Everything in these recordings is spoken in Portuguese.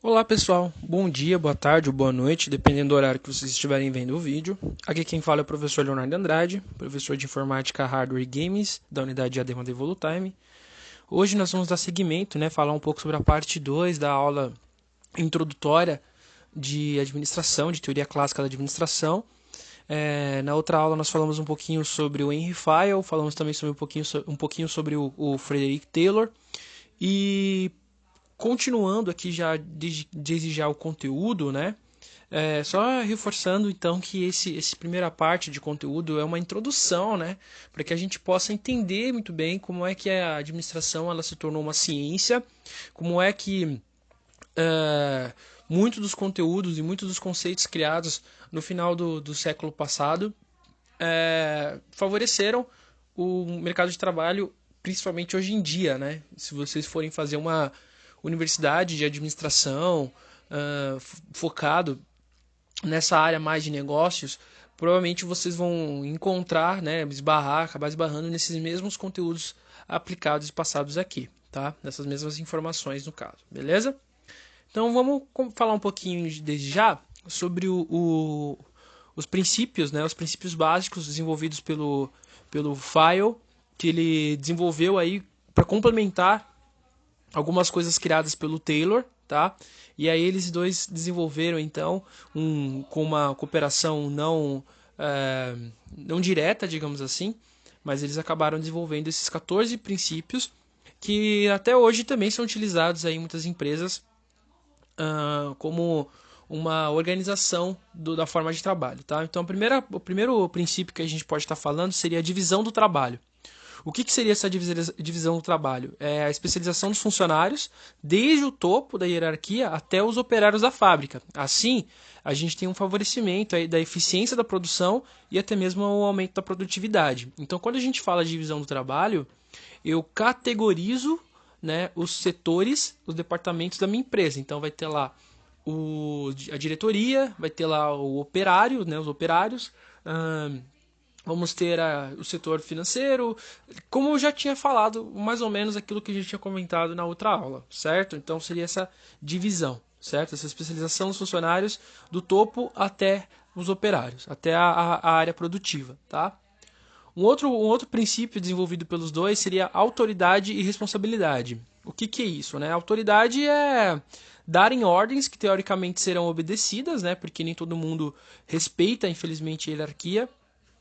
Olá pessoal, bom dia, boa tarde ou boa noite, dependendo do horário que vocês estiverem vendo o vídeo. Aqui quem fala é o professor Leonardo Andrade, professor de Informática, Hardware e Games da unidade ADEMA da Evolutime. Hoje nós vamos dar seguimento, falar um pouco sobre a parte 2 da aula introdutória de administração, de teoria clássica da administração. Na outra aula nós falamos um pouquinho sobre o Henry Fayol, falamos também sobre um pouquinho sobre o Frederick Taylor e continuando aqui já desde já o conteúdo, só reforçando então que esse primeira parte de conteúdo é uma introdução, para que a gente possa entender muito bem como é que a administração ela se tornou uma ciência, como é que muitos dos conteúdos e muitos dos conceitos criados no final do século passado favoreceram o mercado de trabalho, principalmente hoje em dia, Se vocês forem fazer uma universidade de administração focado nessa área mais de negócios, provavelmente vocês vão encontrar, acabar esbarrando nesses mesmos conteúdos aplicados e passados aqui, tá? Nessas mesmas informações no caso, beleza? Então vamos falar um pouquinho desde já sobre os princípios, os princípios básicos desenvolvidos pelo Fayol, que ele desenvolveu aí para complementar algumas coisas criadas pelo Taylor, tá? E aí eles dois desenvolveram então com uma cooperação não direta, digamos assim, mas eles acabaram desenvolvendo esses 14 princípios que até hoje também são utilizados aí em muitas empresas como uma organização da forma de trabalho, tá? Então o primeiro princípio que a gente pode estar falando seria a divisão do trabalho. O que seria essa divisão do trabalho? É a especialização dos funcionários, desde o topo da hierarquia até os operários da fábrica. Assim, a gente tem um favorecimento aí da eficiência da produção e até mesmo o aumento da produtividade. Então, quando a gente fala de divisão do trabalho, eu categorizo os setores, os departamentos da minha empresa. Então, vai ter lá a diretoria, vai ter lá o operário, os operários. Vamos ter o setor financeiro, como eu já tinha falado, mais ou menos aquilo que a gente tinha comentado na outra aula, certo? Então seria essa divisão, certo? Essa especialização dos funcionários do topo até os operários, até a área produtiva, tá? Um outro princípio desenvolvido pelos dois seria autoridade e responsabilidade. O que é isso, Autoridade é darem ordens que teoricamente serão obedecidas, porque nem todo mundo respeita, infelizmente, a hierarquia,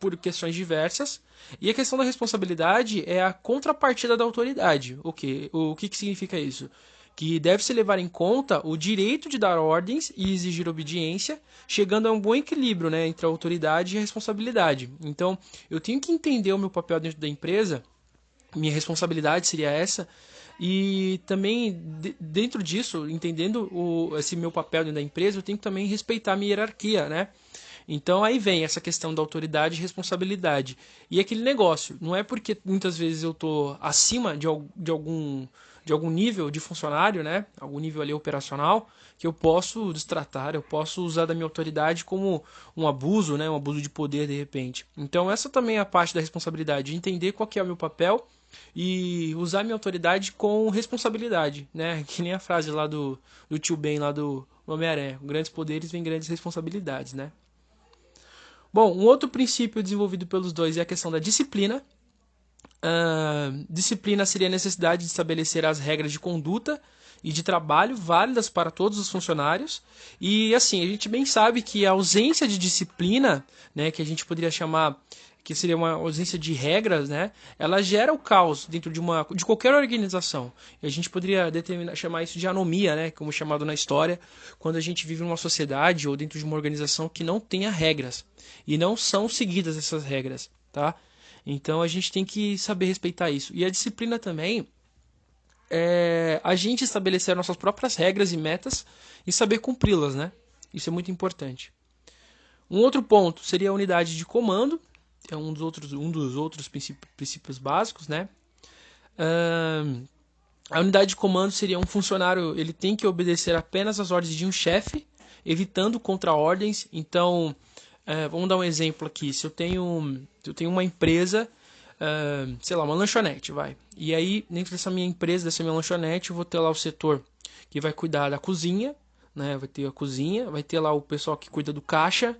por questões diversas. E a questão da responsabilidade é a contrapartida da autoridade. O que significa isso? Que deve-se levar em conta o direito de dar ordens e exigir obediência, chegando a um bom equilíbrio entre a autoridade e a responsabilidade. Então, eu tenho que entender o meu papel dentro da empresa, minha responsabilidade seria essa, e também, dentro disso, entendendo esse meu papel dentro da empresa, eu tenho que também respeitar a minha hierarquia, Então aí vem essa questão da autoridade e responsabilidade. E aquele negócio, não é porque muitas vezes eu estou acima de algum nível de funcionário, algum nível ali operacional, que eu posso destratar, eu posso usar da minha autoridade como um abuso, um abuso de poder de repente. Então essa também é a parte da responsabilidade, entender qual que é o meu papel e usar minha autoridade com responsabilidade, Que nem a frase lá do tio Ben, lá do Homem-Aranha, com grandes poderes vem grandes responsabilidades, Bom, um outro princípio desenvolvido pelos dois é a questão da disciplina. Disciplina seria a necessidade de estabelecer as regras de conduta e de trabalho válidas para todos os funcionários. E assim, a gente bem sabe que a ausência de disciplina, que a gente poderia chamar que seria uma ausência de regras, ela gera o caos dentro de qualquer organização. E a gente poderia chamar isso de anomia, como chamado na história, quando a gente vive numa sociedade ou dentro de uma organização que não tenha regras e não são seguidas essas regras, tá? Então a gente tem que saber respeitar isso. E a disciplina também é a gente estabelecer nossas próprias regras e metas e saber cumpri-las, Isso é muito importante. Um outro ponto seria a unidade de comando, é um dos outros princípios básicos, A unidade de comando seria um funcionário, ele tem que obedecer apenas às ordens de um chefe, evitando contra-ordens. Então, vamos dar um exemplo aqui. Se eu tenho uma empresa, sei lá, uma lanchonete, vai. E aí, dentro dessa minha empresa, dessa minha lanchonete, eu vou ter lá o setor que vai cuidar da cozinha, né? Vai ter a cozinha, vai ter lá o pessoal que cuida do caixa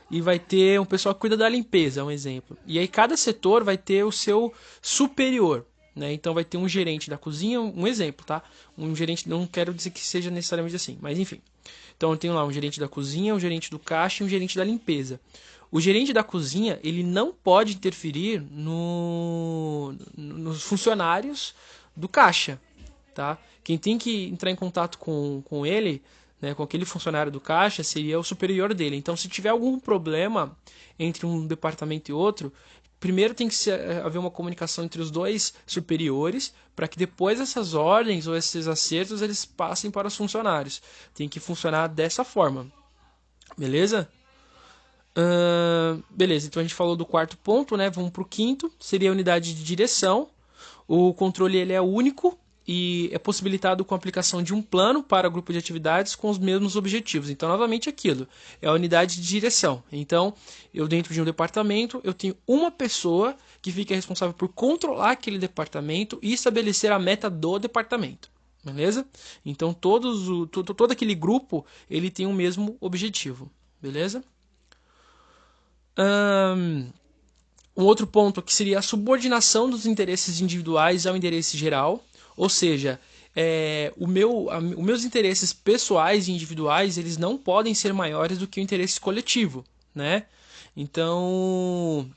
e vai ter um pessoal que cuida da limpeza, um exemplo. E aí cada setor vai ter o seu superior, né? Então vai ter um gerente da cozinha, um exemplo, tá? Um gerente, não quero dizer que seja necessariamente assim, mas enfim. Então eu tenho lá um gerente da cozinha, um gerente do caixa e um gerente da limpeza. O gerente da cozinha, ele não pode interferir nos funcionários do caixa, tá? Quem tem que entrar em contato com ele, né, com aquele funcionário do caixa, seria o superior dele. Então, se tiver algum problema entre um departamento e outro, primeiro tem que haver uma comunicação entre os dois superiores, para que depois essas ordens ou esses acertos eles passem para os funcionários. Tem que funcionar dessa forma, beleza? Beleza, então a gente falou do quarto ponto, né? Vamos para o quinto, seria a unidade de direção. O controle ele é único e é possibilitado com a aplicação de um plano para o grupo de atividades com os mesmos objetivos. Então, novamente aquilo, é a unidade de direção. Então, eu dentro de um departamento, eu tenho uma pessoa que fica responsável por controlar aquele departamento e estabelecer a meta do departamento. Beleza? Então, todo aquele grupo, ele tem o mesmo objetivo. Beleza? Um outro ponto que seria a subordinação dos interesses individuais ao interesse geral, ou seja, os meus interesses pessoais e individuais eles não podem ser maiores do que o interesse coletivo, né? Então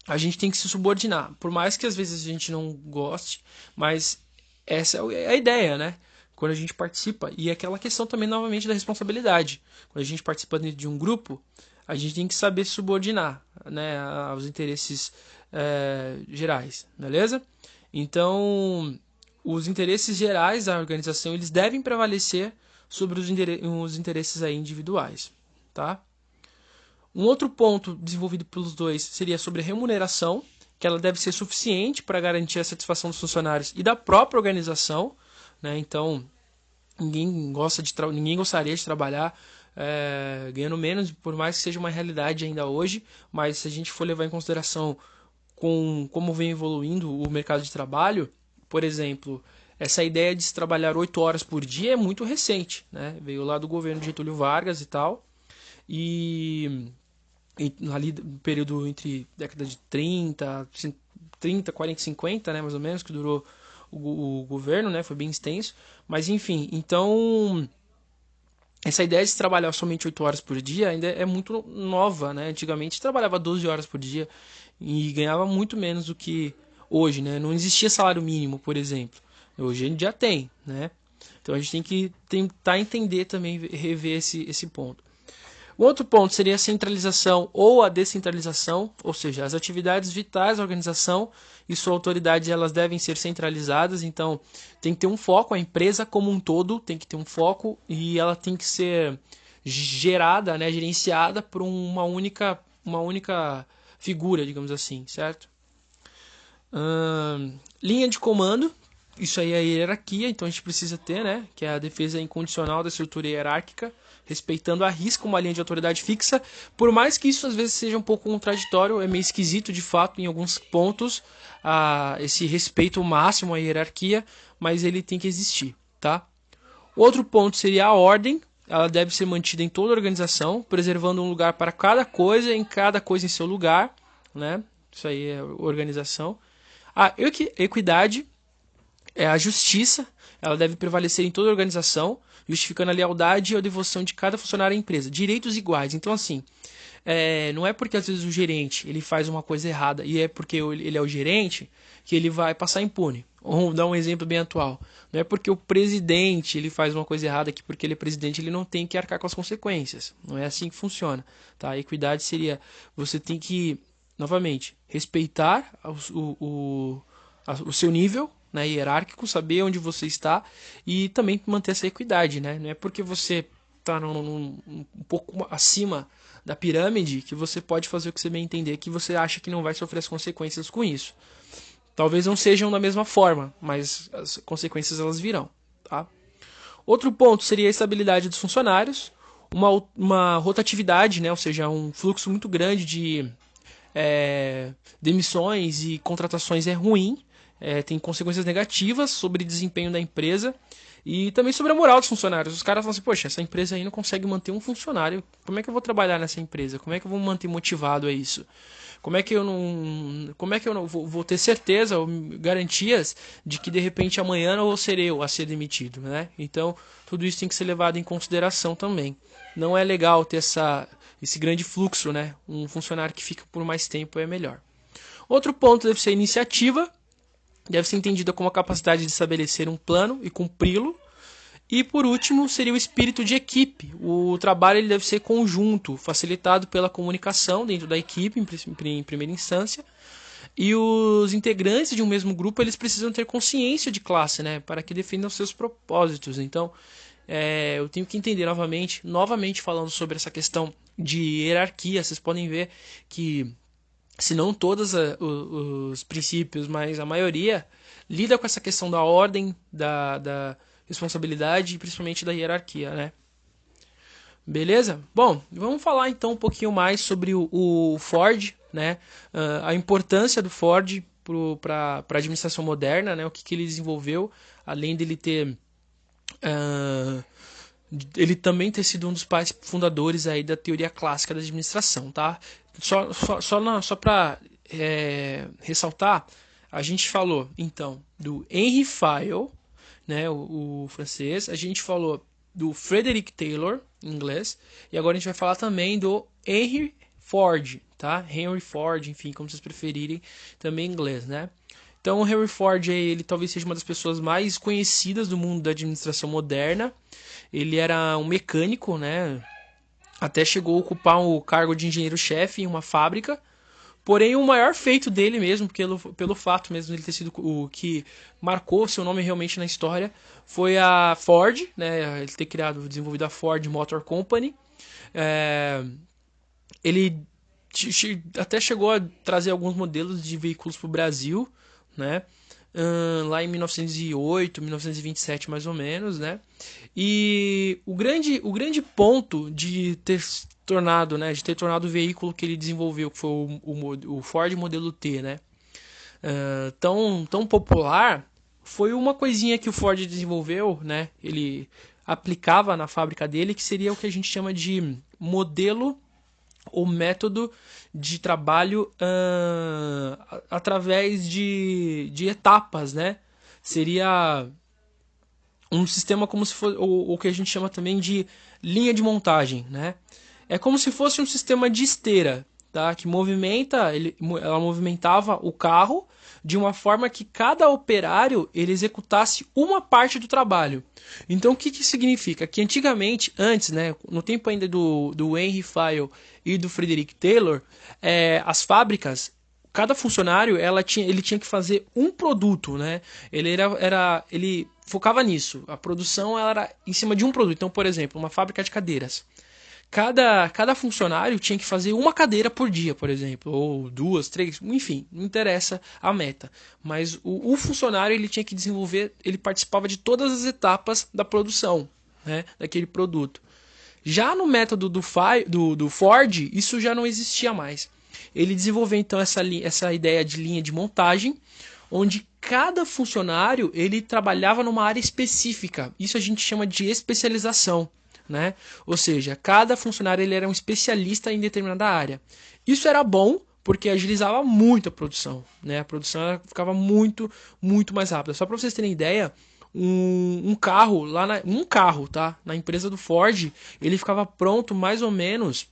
a gente tem que se subordinar, por mais que às vezes a gente não goste, mas essa é a ideia, né? Quando a gente participa, e aquela questão também novamente da responsabilidade. Quando a gente participa dentro de um grupo, a gente tem que saber se subordinar, né, aos interesses gerais, beleza? Então, os interesses gerais da organização eles devem prevalecer sobre os interesses aí individuais, tá? Um outro ponto desenvolvido pelos dois seria sobre a remuneração, que ela deve ser suficiente para garantir a satisfação dos funcionários e da própria organização, né? Então, ninguém gostaria de trabalhar ganhando menos, por mais que seja uma realidade ainda hoje, mas se a gente for levar em consideração com como vem evoluindo o mercado de trabalho, por exemplo, essa ideia de se trabalhar 8 horas por dia é muito recente, né? Veio lá do governo de Getúlio Vargas e tal, e ali no período entre década de 40 e 50, né, mais ou menos, que durou o governo, né, foi bem extenso, mas enfim, então essa ideia de se trabalhar somente 8 horas por dia ainda é muito nova, né? Antigamente trabalhava 12 horas por dia e ganhava muito menos do que hoje, né? Não existia salário mínimo, por exemplo. Hoje a gente já tem, né? Então a gente tem que tentar entender também, rever esse ponto. O outro ponto seria a centralização ou a descentralização, ou seja, as atividades vitais da organização e sua autoridade elas devem ser centralizadas, então tem que ter um foco, a empresa como um todo tem que ter um foco e ela tem que ser gerada, né, gerenciada por uma única figura, digamos assim, certo? Linha de comando, isso aí é a hierarquia, então a gente precisa ter, né, que é a defesa incondicional da estrutura hierárquica, respeitando a risca uma linha de autoridade fixa, por mais que isso às vezes seja um pouco contraditório, é meio esquisito de fato em alguns pontos, esse respeito máximo à hierarquia, mas ele tem que existir, tá? Outro ponto seria a ordem, ela deve ser mantida em toda a organização, preservando um lugar para cada coisa em seu lugar, né? Isso aí é organização. A equidade é a justiça, ela deve prevalecer em toda a organização, justificando a lealdade e a devoção de cada funcionário à empresa. Direitos iguais. Então, assim, não é porque às vezes o gerente ele faz uma coisa errada e é porque ele é o gerente que ele vai passar impune. Vamos dar um exemplo bem atual. Não é porque o presidente ele faz uma coisa errada que porque ele é presidente ele não tem que arcar com as consequências. Não é assim que funciona. Tá? A equidade seria você tem que, novamente, respeitar o seu nível, né, hierárquico, saber onde você está e também manter essa equidade, né? Não é porque você está um pouco acima da pirâmide que você pode fazer o que você bem entender, que você acha que não vai sofrer as consequências com isso. Talvez não sejam da mesma forma, mas as consequências elas virão, tá? Outro ponto seria a estabilidade dos funcionários, uma rotatividade, né? Ou seja, um fluxo muito grande de demissões e contratações é ruim, tem consequências negativas sobre o desempenho da empresa E também sobre a moral dos funcionários. Os caras falam assim, poxa, essa empresa aí não consegue manter um funcionário. Como é que eu vou trabalhar nessa empresa? Como é que eu vou me manter motivado a isso? Como é que eu não vou ter certeza ou garantias de que de repente amanhã não vou ser eu a ser demitido, né? Então, tudo isso tem que ser levado em consideração também. Não é legal ter esse grande fluxo, né? Um funcionário que fica por mais tempo é melhor. Outro ponto deve ser a iniciativa, deve ser entendida como a capacidade de estabelecer um plano e cumpri-lo. E por último, seria o espírito de equipe. O trabalho ele deve ser conjunto, facilitado pela comunicação dentro da equipe, em primeira instância. E os integrantes de um mesmo grupo eles precisam ter consciência de classe, né, para que defendam seus propósitos. Então, eu tenho que entender novamente falando sobre essa questão de hierarquia. Vocês podem ver que, se não todos os princípios, mas a maioria, lida com essa questão da ordem, da responsabilidade e principalmente da hierarquia, né? Beleza? Bom, vamos falar então um pouquinho mais sobre o Ford, né? A importância do Ford para a administração moderna, né? O que ele desenvolveu, além dele ter ele também ter sido um dos pais fundadores aí da teoria clássica da administração, tá? Só para ressaltar, a gente falou então do Henry Fayol, né, o francês, a gente falou do Frederick Taylor, em inglês, e agora a gente vai falar também do Henry Ford, tá? Henry Ford, enfim, como vocês preferirem, também em inglês, né? Então o Henry Ford, ele talvez seja uma das pessoas mais conhecidas do mundo da administração moderna. Ele era um mecânico, né? Até chegou a ocupar o cargo de engenheiro-chefe em uma fábrica. Porém, o maior feito dele mesmo, pelo fato mesmo de ele ter sido o que marcou seu nome realmente na história, foi a Ford, né? Ele ter desenvolvido a Ford Motor Company. Ele até chegou a trazer alguns modelos de veículos para o Brasil, né? Lá em 1908, 1927 mais ou menos, né? E o grande ponto de ter tornado, né, de ter tornado o veículo que ele desenvolveu, que foi o Ford modelo T, né, tão popular, foi uma coisinha que o Ford desenvolveu, né, ele aplicava na fábrica dele, que seria o que a gente chama de modelo ou método de trabalho através de etapas, né? Seria um sistema como se fosse o que a gente chama também de linha de montagem, né? É como se fosse um sistema de esteira, tá? Que ela movimentava o carro de uma forma que cada operário ele executasse uma parte do trabalho. Então o que significa? Que antigamente, antes, né, no tempo ainda do Henry Fayol e do Frederick Taylor, as fábricas, cada funcionário ele tinha que fazer um produto, né? Ele focava nisso. A produção ela era em cima de um produto. Então, por exemplo, uma fábrica de cadeiras. Cada funcionário tinha que fazer uma cadeira por dia, por exemplo, ou duas, três, enfim, não interessa a meta. Mas o funcionário ele tinha que desenvolver, ele participava de todas as etapas da produção, né, daquele produto. Já no método do Ford, isso já não existia mais. Ele desenvolveu então essa ideia de linha de montagem, onde cada funcionário ele trabalhava numa área específica. Isso a gente chama de especialização, né? Ou seja, cada funcionário ele era um especialista em determinada área. Isso era bom porque agilizava muito a produção, né? A produção ficava muito mais rápida. Só para vocês terem ideia, um carro tá? Na empresa do Ford, ele ficava pronto mais ou menos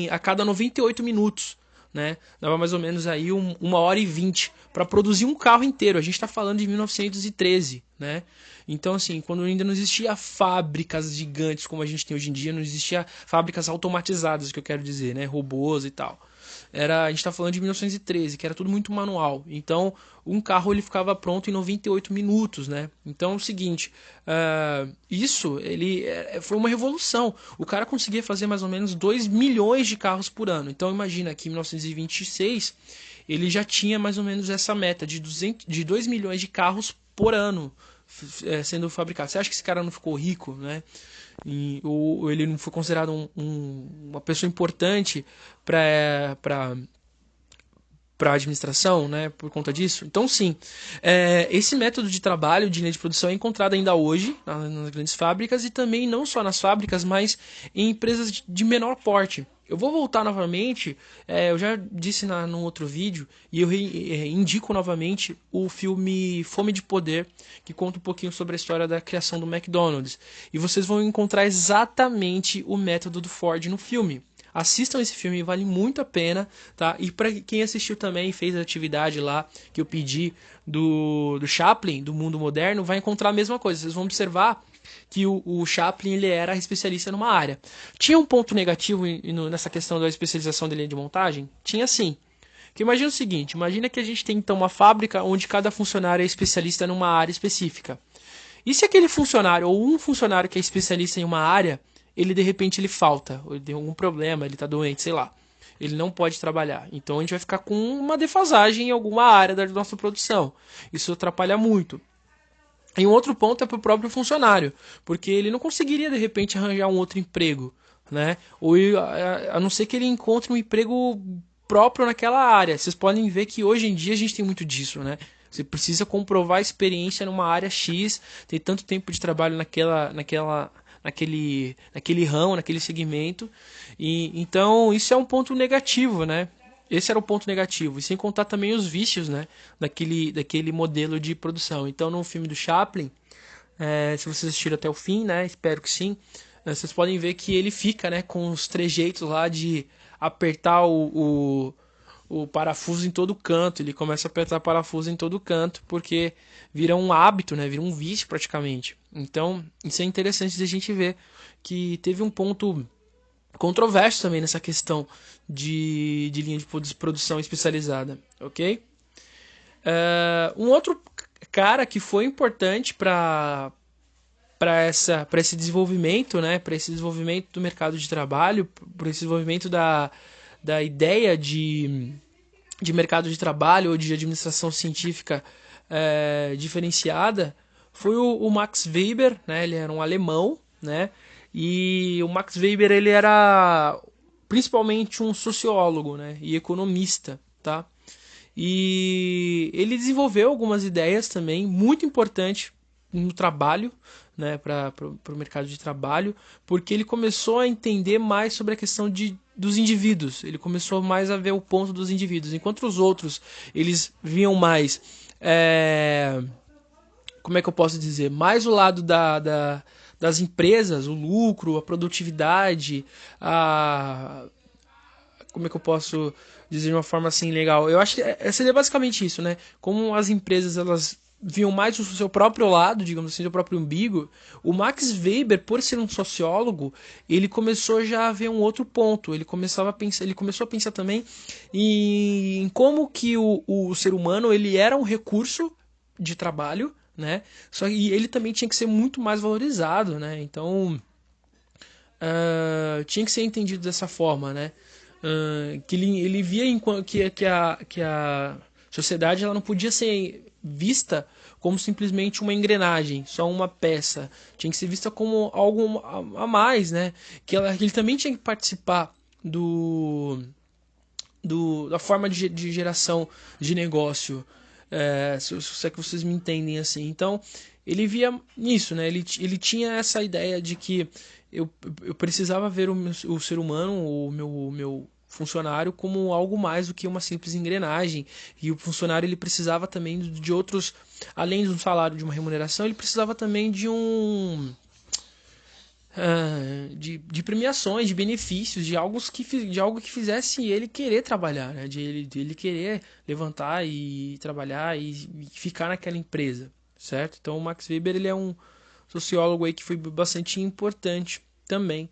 a cada 98 minutos, né? Dava mais ou menos aí 1h20 para produzir um carro inteiro. A gente está falando de 1913, né? Então, assim, quando ainda não existia fábricas gigantes como a gente tem hoje em dia, não existia fábricas automatizadas, que eu quero dizer, né? Robôs e tal. A gente está falando de 1913, que era tudo muito manual. Então, um carro ele ficava pronto em 98 minutos, né? Então, é o seguinte, isso foi uma revolução. O cara conseguia fazer mais ou menos 2 milhões de carros por ano. Então, imagina que em 1926 ele já tinha mais ou menos essa meta de 2 milhões de carros por ano sendo fabricados. Você acha que esse cara não ficou rico, né? Ou ele não foi considerado uma pessoa importante para para administração, né, por conta disso. Então, sim, esse método de trabalho de linha de produção é encontrado ainda hoje nas grandes fábricas e também não só nas fábricas, mas em empresas de menor porte. Eu vou voltar novamente, eu já disse no outro vídeo, e eu indico novamente o filme Fome de Poder, que conta um pouquinho sobre a história da criação do McDonald's. E vocês vão encontrar exatamente o método do Ford no filme. Assistam esse filme, vale muito a pena, tá? E para quem assistiu também e fez a atividade lá que eu pedi do Chaplin, do mundo moderno, vai encontrar a mesma coisa. Vocês vão observar que o Chaplin ele era especialista numa área. Tinha um ponto negativo nessa questão da especialização dele de montagem? Tinha sim. Que imagina o seguinte, imagina que a gente tem então uma fábrica onde cada funcionário é especialista numa área específica. E se aquele funcionário ou um funcionário que é especialista em uma área, ele de repente ele falta, ou ele tem algum problema, ele está doente, sei lá. Ele não pode trabalhar. Então a gente vai ficar com uma defasagem em alguma área da nossa produção. Isso atrapalha muito. E um outro ponto é para o próprio funcionário, porque ele não conseguiria de repente arranjar um outro emprego, né? Ou a não ser que ele encontre um emprego próprio naquela área. Vocês podem ver que hoje em dia a gente tem muito disso, né? Você precisa comprovar a experiência numa área X, ter tanto tempo de trabalho naquele ramo, naquele segmento. E então isso é um ponto negativo, né? Esse era o ponto negativo, e sem contar também os vícios, né, daquele modelo de produção. Então, no filme do Chaplin, se vocês assistiram até o fim, né, espero que sim, vocês podem ver que ele fica, né, com os trejeitos lá de apertar o parafuso em todo canto. Ele começa a apertar parafuso em todo canto, porque vira um hábito, né, vira um vício praticamente. Então, isso é interessante de a gente ver que teve um ponto controverso também nessa questão de linha de produção especializada, ok? Um outro cara que foi importante para esse desenvolvimento, né, para esse desenvolvimento do mercado de trabalho, para esse desenvolvimento da ideia de mercado de trabalho ou de administração científica diferenciada, foi o Max Weber, né? Ele era um alemão, né? E o Max Weber ele era principalmente um sociólogo, né? E economista, tá? E ele desenvolveu algumas ideias também muito importantes no trabalho, né, para o mercado de trabalho, porque ele começou a entender mais sobre a questão dos indivíduos. Ele começou mais a ver o ponto dos indivíduos, enquanto os outros eles viam mais, como é que eu posso dizer, mais o lado das empresas, o lucro, a produtividade, como é que eu posso dizer de uma forma assim legal? Eu acho que seria basicamente isso, né? Como as empresas elas viam mais o seu próprio lado, digamos assim, o próprio umbigo. O Max Weber, por ser um sociólogo, ele começou já a ver um outro ponto. Ele começou a pensar também em como que o ser humano ele era um recurso de trabalho, né? Só que ele também tinha que ser muito mais valorizado, né? Então tinha que ser entendido dessa forma, né? Que ele via que a sociedade ela não podia ser vista como simplesmente uma engrenagem, só uma peça. Tinha que ser vista como algo a mais, né? Que ele também tinha que participar da forma de geração de negócio. Se é que vocês me entendem assim. Então, ele via nisso, né? Ele tinha essa ideia de que eu precisava ver o ser humano, o meu funcionário, como algo mais do que uma simples engrenagem. E o funcionário ele precisava também de outros, além de um salário, de uma remuneração, ele precisava também de de premiações, de benefícios, de algo que fizesse ele querer trabalhar, né? De ele querer levantar e trabalhar e ficar naquela empresa, certo? Então o Max Weber ele é um sociólogo aí que foi bastante importante também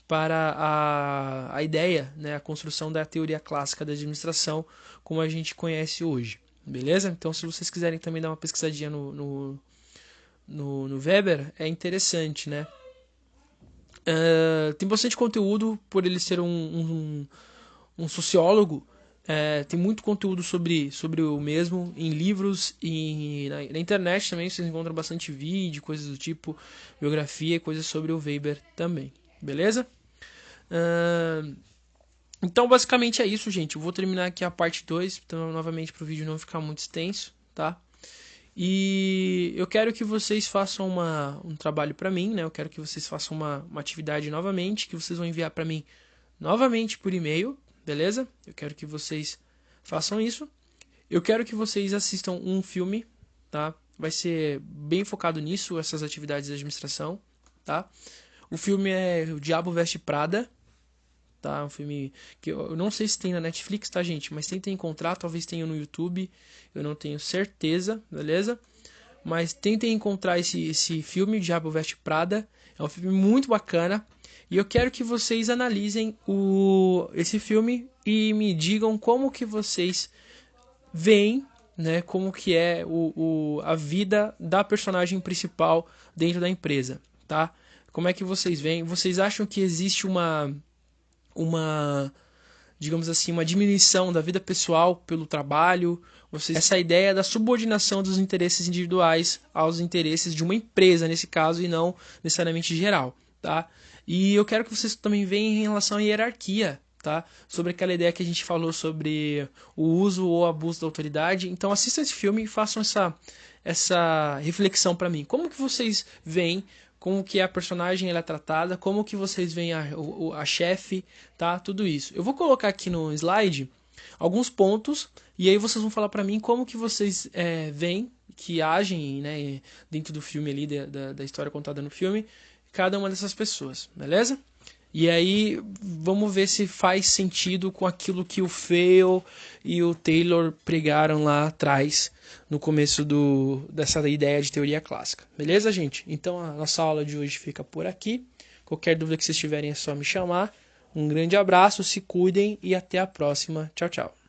para a ideia, né, a construção da teoria clássica da administração como a gente conhece hoje, beleza? Então se vocês quiserem também dar uma pesquisadinha no Weber, é interessante, né? Tem bastante conteúdo por ele ser um sociólogo. Tem muito conteúdo sobre o mesmo em livros e na internet também vocês encontram bastante vídeo, coisas do tipo, biografia, coisas sobre o Weber também, beleza? Então, basicamente é isso, gente. Eu vou terminar aqui a parte 2, então, novamente para o vídeo não ficar muito extenso, tá? E eu quero que vocês façam um trabalho para mim, né? Eu quero que vocês façam uma atividade novamente, que vocês vão enviar para mim novamente por e-mail, beleza? Eu quero que vocês façam isso. Eu quero que vocês assistam um filme, tá? Vai ser bem focado nisso, essas atividades de administração, tá? O filme é O Diabo Veste Prada, tá? Um filme que eu não sei se tem na Netflix, tá, gente? Mas tentem encontrar, talvez tenha no YouTube, eu não tenho certeza, beleza? Mas tentem encontrar esse filme, O Diabo Veste Prada. É um filme muito bacana. E eu quero que vocês analisem esse filme e me digam como que vocês veem, né, como que é a vida da personagem principal dentro da empresa, tá? Como é que vocês veem? Vocês acham que existe uma digamos assim, uma diminuição da vida pessoal pelo trabalho, essa ideia da subordinação dos interesses individuais aos interesses de uma empresa, nesse caso, e não necessariamente geral, tá? E eu quero que vocês também vejam em relação à hierarquia, tá? Sobre aquela ideia que a gente falou sobre o uso ou abuso da autoridade. Então assistam esse filme e façam essa reflexão para mim. Como que vocês veem como que a personagem ela é tratada, como que vocês veem a chefe, tá? Tudo isso. Eu vou colocar aqui no slide alguns pontos e aí vocês vão falar para mim como que vocês veem que agem, né, dentro do filme ali, da história contada no filme, cada uma dessas pessoas, beleza? E aí vamos ver se faz sentido com aquilo que o Fail e o Taylor pregaram lá atrás, no começo dessa ideia de teoria clássica. Beleza, gente? Então a nossa aula de hoje fica por aqui. Qualquer dúvida que vocês tiverem é só me chamar. Um grande abraço, se cuidem e até a próxima. Tchau, tchau.